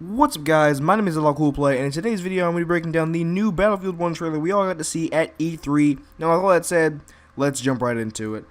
What's up guys, my name is Coolplay, and in today's video I'm going to be breaking down the new Battlefield 1 trailer we all got to see at E3. Now with all that said, let's jump right into it.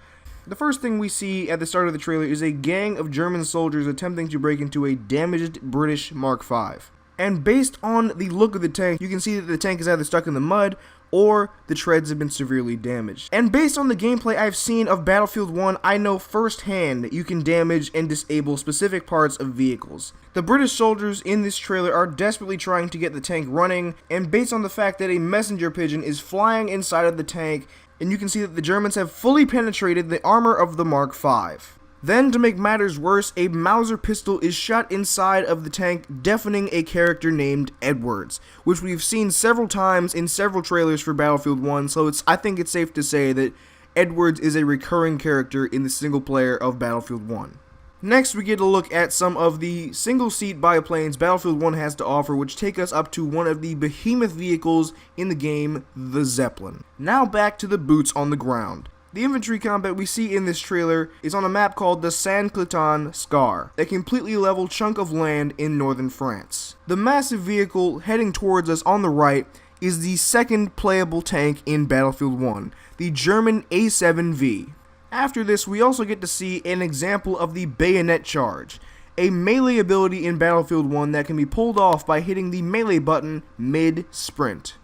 The first thing we see at the start of the trailer is a gang of German soldiers attempting to break into a damaged British Mark V. And based on the look of the tank, you can see that the tank is either stuck in the mud or the treads have been severely damaged. And based on the gameplay I've seen of Battlefield 1, I know firsthand that you can damage and disable specific parts of vehicles. The British soldiers in this trailer are desperately trying to get the tank running, and based on the fact that a messenger pigeon is flying inside of the tank, and you can see that the Germans have fully penetrated the armor of the Mark V. Then, to make matters worse, a Mauser pistol is shot inside of the tank, deafening a character named Edwards, which we've seen several times in several trailers for Battlefield 1, so I think it's safe to say that Edwards is a recurring character in the single player of Battlefield 1. Next, we get a look at some of the single-seat biplanes Battlefield 1 has to offer, which take us up to one of the behemoth vehicles in the game, the Zeppelin. Now back to the boots on the ground. The infantry combat we see in this trailer is on a map called the Saint-Cloton Scar, a completely level chunk of land in northern France. The massive vehicle heading towards us on the right is the second playable tank in Battlefield 1, the German A7V. After this, we also get to see an example of the bayonet charge, a melee ability in Battlefield 1 that can be pulled off by hitting the melee button mid-sprint.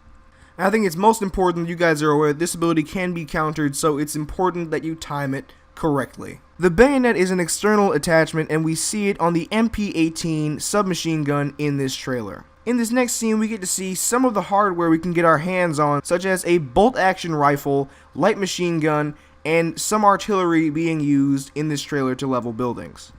I think it's most important that you guys are aware that this ability can be countered, so it's important that you time it correctly. The bayonet is an external attachment, and we see it on the MP18 submachine gun in this trailer. In this next scene, we get to see some of the hardware we can get our hands on, such as a bolt-action rifle, light machine gun, and some artillery being used in this trailer to level buildings.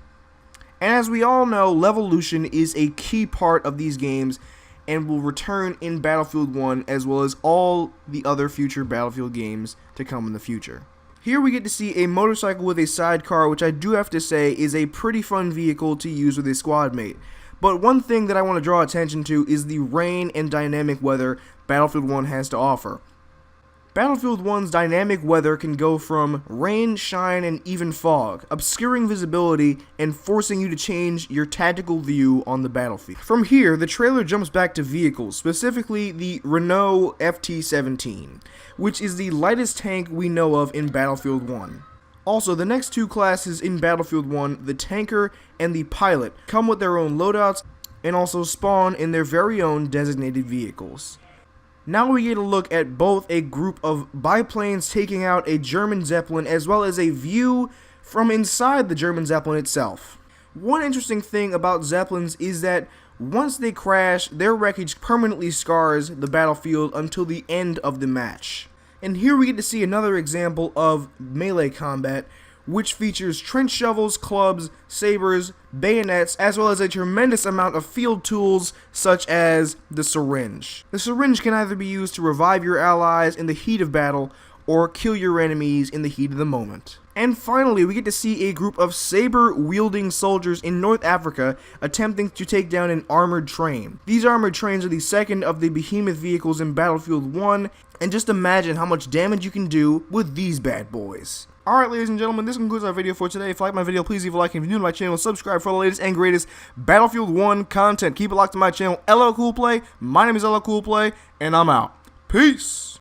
And as we all know, levolution is a key part of these games, and will return in Battlefield 1 as well as all the other future Battlefield games to come in the future. Here we get to see a motorcycle with a sidecar, which I do have to say is a pretty fun vehicle to use with a squad mate. But one thing that I want to draw attention to is the rain and dynamic weather Battlefield 1 has to offer. Battlefield 1's dynamic weather can go from rain, shine, and even fog, obscuring visibility and forcing you to change your tactical view on the battlefield. From here, the trailer jumps back to vehicles, specifically the Renault FT-17, which is the lightest tank we know of in Battlefield 1. Also, the next two classes in Battlefield 1, the tanker and the pilot, come with their own loadouts and also spawn in their very own designated vehicles. Now we get a look at both a group of biplanes taking out a German Zeppelin as well as a view from inside the German Zeppelin itself. One interesting thing about Zeppelins is that once they crash, their wreckage permanently scars the battlefield until the end of the match. And here we get to see another example of melee combat, which features trench shovels, clubs, sabers, bayonets, as well as a tremendous amount of field tools such as the syringe. The syringe can either be used to revive your allies in the heat of battle or kill your enemies in the heat of the moment. And finally, we get to see a group of saber-wielding soldiers in North Africa attempting to take down an armored train. These armored trains are the second of the behemoth vehicles in Battlefield 1, and just imagine how much damage you can do with these bad boys. Alright, ladies and gentlemen, this concludes our video for today. If you like my video, please leave a like, and if you're new to my channel, subscribe for the latest and greatest Battlefield 1 content. Keep it locked to my channel, Coolplay. My name is Coolplay, and I'm out. Peace!